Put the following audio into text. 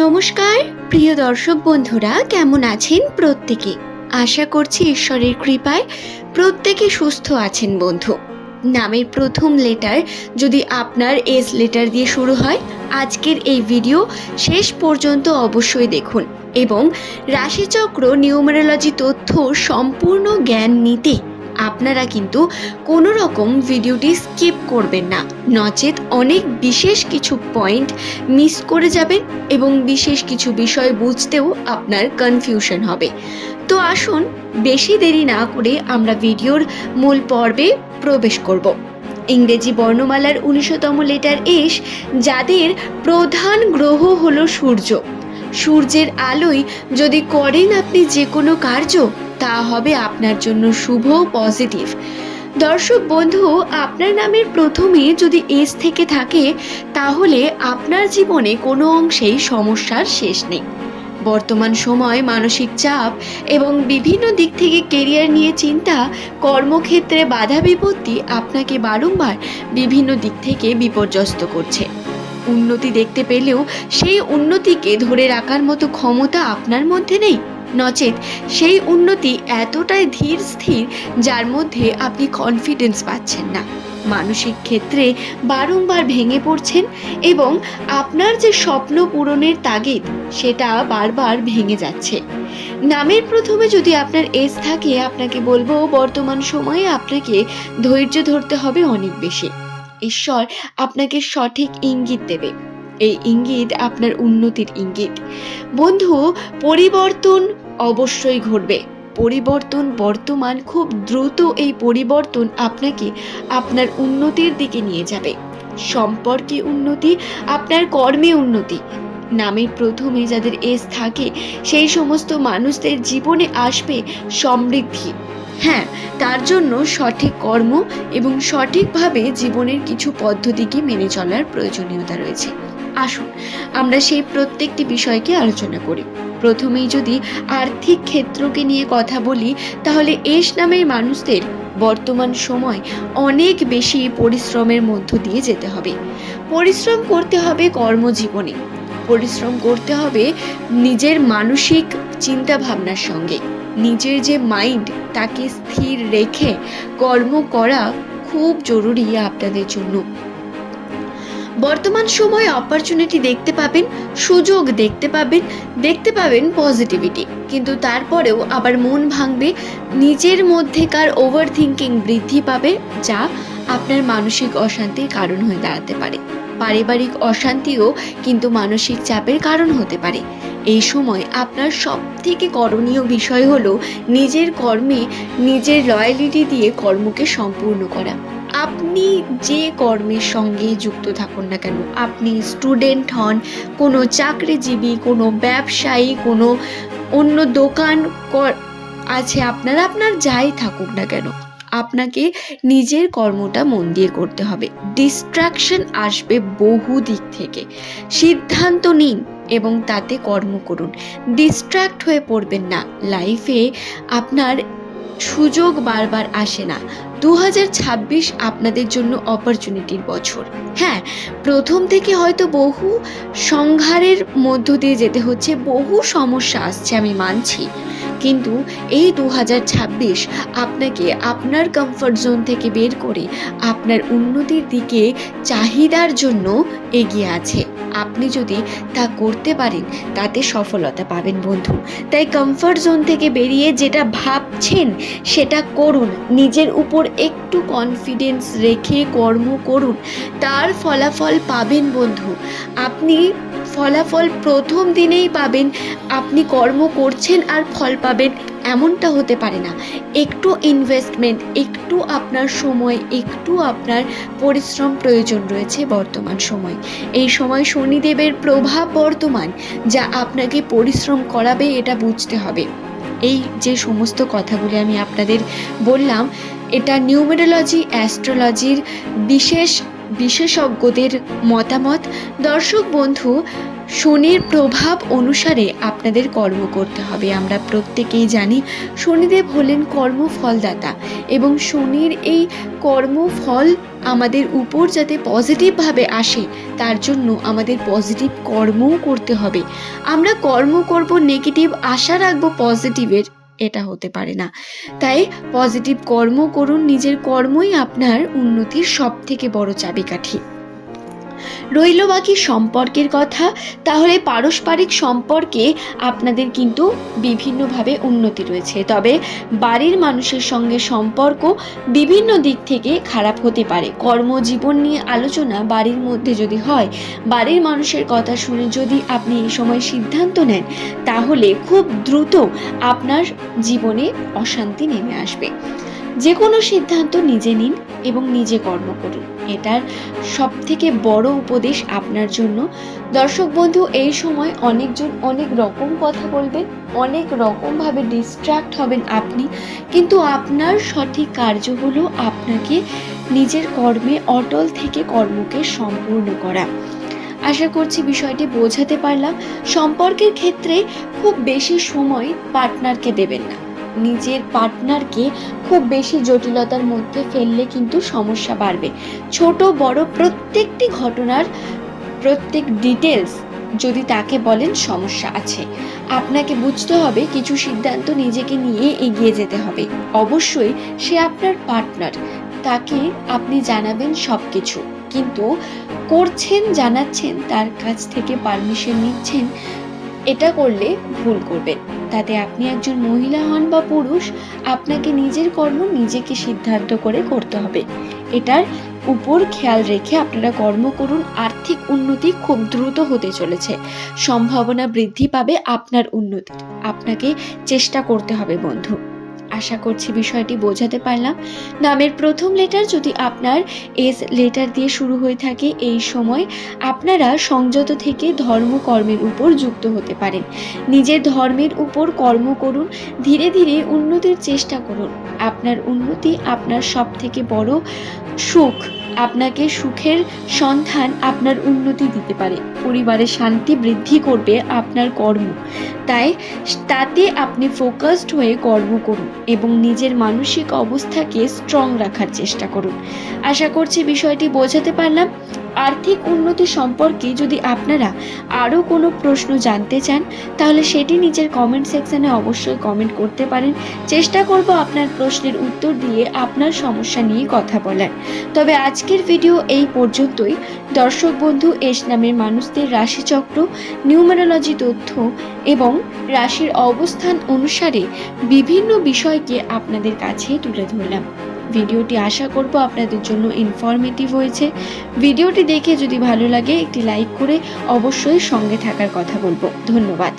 নমস্কার প্রিয় দর্শক বন্ধুরা, কেমন আছেন প্রত্যেকে? আশা করছি ঈশ্বরের কৃপায় প্রত্যেকে সুস্থ আছেন। বন্ধু, নামের প্রথম লেটার যদি আপনার এস লেটার দিয়ে শুরু হয়, আজকের এই ভিডিও শেষ পর্যন্ত অবশ্যই দেখুন এবং রাশিচক্র নিউমেরোলজি তথ্য সম্পূর্ণ জ্ঞান নিতে আপনারা কিন্তু কোনো রকম ভিডিওটি স্কিপ করবেন না, নচেত অনেক বিশেষ কিছু পয়েন্ট মিস করে যাবেন এবং বিশেষ কিছু বিষয় বুঝতেও আপনার কনফিউশন হবে। তো আসুন বেশি দেরি না করে আমরা ভিডিওর মূল পর্বে প্রবেশ করব। ইংরেজি বর্ণমালার 19তম লেটার এস, যাদের প্রধান গ্রহ হলো সূর্য। সূর্যের আলোয় যদি করেন আপনি যে কোনো কার্য, তা হবে আপনার জন্য শুভ, পজিটিভ। দর্শক বন্ধু, আপনার নামের প্রথমে যদি এস থেকে থাকে, তাহলে আপনার জীবনে কোনো অংশেই সমস্যার শেষ নেই। বর্তমান সময় মানসিক চাপ এবং বিভিন্ন দিক থেকে কেরিয়ার নিয়ে চিন্তা, কর্মক্ষেত্রে বাধা বিপত্তি আপনাকে বারংবার বিভিন্ন দিক থেকে বিপর্যস্ত করছে। উন্নতি দেখতে পেলেও সেই উন্নতিকে ধরে রাখার মতো ক্ষমতা আপনার মধ্যে নেই, নচেত সেই উন্নতি এতটাই ধীর স্থির যার মধ্যে আপনি কনফিডেন্স পাচ্ছেন না। মানসিক ক্ষেত্রে বারংবার ভেঙে পড়ছেন এবং আপনার যে স্বপ্ন পূরণের তাগিদ, সেটা বারবার ভেঙে যাচ্ছে। নামের প্রথমে যদি আপনার এস থাকে, আপনাকে বলবো বর্তমান সময়ে আপনাকে ধৈর্য ধরতে হবে অনেক বেশি। ঈশ্বর আপনাকে সঠিক ইঙ্গিত দেবে, এই ইঙ্গিত আপনার উন্নতির ইঙ্গিত। বন্ধু, পরিবর্তন অবশ্যই ঘটবে। পরিবর্তন বর্তমান খুব দ্রুত, এই পরিবর্তন আপনাকে আপনার উন্নতির দিকে নিয়ে যাবে। সম্পর্কে উন্নতি, আপনার কর্মে উন্নতি। নামের প্রথমে যাদের এস থাকে, সেই সমস্ত মানুষদের জীবনে আসবে সমৃদ্ধি। হ্যাঁ, তার জন্য সঠিক কর্ম এবং সঠিকভাবে জীবনের কিছু পদ্ধতিকে মেনে চলার প্রয়োজনীয়তা রয়েছে। আসুন আমরা সেই প্রত্যেকটি বিষয়কে আলোচনা করি। প্রথমেই যদি আর্থিক ক্ষেত্রকে নিয়ে কথা বলি, তাহলে এস নামের মানুষদের বর্তমান সময় অনেক বেশি পরিশ্রমের মধ্য দিয়ে যেতে হবে। পরিশ্রম করতে হবে কর্মজীবনে, পরিশ্রম করতে হবে নিজের মানসিক চিন্তা ভাবনার সঙ্গে। নিজের যে মাইন্ড, তাকে স্থির রেখে কর্ম করা খুব জরুরি আপনাদের জন্য। বর্তমান সময়ে অপরচুনিটি দেখতে পাবেন, সুযোগ দেখতে পাবেন পজিটিভিটি, কিন্তু তারপরেও আবার মন ভাঙবে, নিজের মধ্যেকার ওভার থিঙ্কিং বৃদ্ধি পাবে, যা আপনার মানসিক অশান্তির কারণ হয়ে দাঁড়াতে পারে। পারিবারিক অশান্তিও কিন্তু মানসিক চাপের কারণ হতে পারে। এই সময় আপনার সব থেকে করণীয় বিষয় হলো নিজের কর্মে নিজের লয়ালিটি দিয়ে কর্মকে সম্পূর্ণ করা। আপনি যে কর্মের সঙ্গে যুক্ত থাকুন না কেন, আপনি স্টুডেন্ট হন, কোনো চাকরিজীবী, কোনো ব্যবসায়ী, কোনো অন্য দোকান আছে আপনার যাই থাকুক না কেন, আপনাকে নিজের কর্মটা মন দিয়ে করতে হবে। ডিস্ট্রাকশন আসবে বহু দিক থেকে, সিদ্ধান্ত নিন এবং তাতে কর্ম করুন। ডিস্ট্র্যাক্ট হয়ে পড়বেন না। লাইফে আপনার সুযোগ বারবার আসে না। 2026 আপনাদের জন্য অপরচুনিটির বছর। হ্যাঁ, প্রথম থেকে হয়তো বহু সংঘারের মধ্য দিয়ে যেতে হচ্ছে, বহু সমস্যা আসছে, আমি মানছি, কিন্তু এই 2026 আপনাকে আপনার কমফর্ট জোন থেকে বের করে আপনার উন্নতির দিকে চাহিদার জন্য এগিয়ে আছে। আপনি যদি তা করতে পারেন, তাতে সফলতা পাবেন বন্ধু। তাই কমফর্ট জোন থেকে বেরিয়ে যেটা ভাবছেন সেটা করুন, নিজের উপর একটু কনফিডেন্স রেখে কর্ম করুন, তার ফলাফল পাবেন বন্ধু। আপনি ফলাফল প্রথম দিনেই পাবেন। আপনি কর্ম করছেন আর ফল পাবেন, এমনটা হতে পারে না। একটু ইনভেস্টমেন্ট, একটু আপনার সময়, একটু আপনার পরিশ্রম প্রয়োজন রয়েছে বর্তমান সময়। এই সময় শনিদেবের প্রভাব বর্তমান, যা আপনাকে পরিশ্রম করাবে, এটা বুঝতে হবে। এই যে সমস্ত কথাগুলি আমি আপনাদের বললাম, এটা নিউমেরোলজি, অ্যাস্ট্রোলজির বিশেষজ্ঞদের মতামত। দর্শক বন্ধু, শনির প্রভাব অনুসারে আপনাদের কর্ম করতে হবে। আমরা প্রত্যেকেই জানি শনিদেব হলেন কর্মফলদাতা এবং শনির এই কর্মফল আমাদের উপর যাতে পজিটিভভাবে আসে তার জন্য আমাদের পজিটিভ কর্মও করতে হবে। আমরা কর্ম করব, নেগেটিভ আশা রাখবো পজিটিভের, এটা হতে পারে না। তাই পজিটিভ কর্ম করুন, নিজের কর্মই আপনার উন্নতির সবথেকে বড় চাবিকাঠি। রইল বাকি সম্পর্কের কথা, তাহলে পারস্পরিক সম্পর্কে আপনাদের কিন্তু বিভিন্নভাবে উন্নতি রয়েছে, তবে বাড়ির মানুষের সঙ্গে সম্পর্ক বিভিন্ন দিক থেকে খারাপ হতে পারে। কর্মজীবন নিয়ে আলোচনা বাড়ির মধ্যে যদি হয়, বাড়ির মানুষের কথা শুনে যদি আপনি এই সময় সিদ্ধান্ত নেন, তাহলে খুব দ্রুত আপনার জীবনে অশান্তি নেমে আসবে। যে কোনো সিদ্ধান্ত নিজে নিন এবং নিজে কর্ম করুন, এটার সব থেকে বড় উপদেশ আপনার জন্য। দর্শক বন্ধু, এই সময় অনেকজন অনেক রকম কথা বলবেন, অনেক রকমভাবে ডিস্ট্র্যাক্ট হবেন আপনি, কিন্তু আপনার সঠিক কার্য হলো আপনাকে নিজের কর্মে অটল থেকে কর্মকে সম্পূর্ণ করা। আশা করছি বিষয়টি বোঝাতে পারলাম। সম্পর্কের ক্ষেত্রে খুব বেশি সময় পার্টনারকে দেবেন না। নিজের পার্টনারকে খুব বেশি জটিলতার মধ্যে ফেললে কিন্তু সমস্যা বাড়বে। ছোট বড় প্রত্যেকটি ঘটনার প্রত্যেক ডিটেলস যদি তাকে বলেন সমস্যা আছে, আপনাকে বুঝতে হবে কিছু সিদ্ধান্ত নিজেকে নিয়ে এগিয়ে যেতে হবে। অবশ্যই সে আপনার পার্টনার, তাকে আপনি জানাবেন সব কিছু, কিন্তু করছেন, জানাচ্ছেন, তার কাছ থেকে পারমিশন নিচ্ছেন, এটা করলে ভুল করবেন। তাতে আপনি একজন মহিলা হন বা পুরুষ, আপনাকে নিজের কর্ম নিজেকে সিদ্ধান্ত করে করতে হবে। এটার উপর খেয়াল রেখে আপনারা কর্ম করুন। আর্থিক উন্নতি খুব দ্রুত হতে চলেছে, সম্ভাবনা বৃদ্ধি পাবে আপনার উন্নতির। আপনাকে চেষ্টা করতে হবে বন্ধু। আশা করছি বিষয়টি বোঝাতে পারলাম। নামের প্রথম লেটার যদি আপনার এস লেটার দিয়ে শুরু হয়ে থাকে, এই সময় আপনারা সংযত থেকে ধর্মকর্মের উপর যুক্ত হতে পারেন। নিজের ধর্মের উপর কর্ম করুন, ধীরে ধীরে উন্নতির চেষ্টা করুন। আপনার উন্নতি আপনার সব থেকে বড় সুখ। আপনাকে সুখের সন্ধান আপনার উন্নতি দিতে পারে। পরিবারের শান্তি বৃদ্ধি করবে আপনার কর্ম। তাই তাতে আপনি ফোকাসড হয়ে কর্ম করুন এবং নিজের মানসিক অবস্থাকে স্ট্রং রাখার চেষ্টা করুন। আশা করছি বিষয়টি বোঝাতে পারলাম। আর্থিক উন্নতি সম্পর্কে যদি আপনারা আরও কোনো প্রশ্ন জানতে চান, তাহলে সেটি নিজের কমেন্ট সেকশনে অবশ্যই কমেন্ট করতে পারেন। চেষ্টা করব আপনার প্রশ্নের উত্তর দিয়ে আপনার সমস্যা নিয়ে কথা বলার। তবে আজকের ভিডিও এই পর্যন্তই। দর্শক বন্ধু, এস নামের মানুষদের রাশিচক্র, নিউমেরোলজি তথ্য এবং রাশির অবস্থান অনুসারে বিভিন্ন বিষয়কে আপনাদের কাছে তুলে ধরলাম। ভিডিওটি আশা করব আপনাদের জন্য ইনফরমেটিভ হয়েছে। ভিডিওটি দেখে যদি ভালো লাগে একটি লাইক করে অবশ্যই সঙ্গে থাকার কথা বলবো। ধন্যবাদ।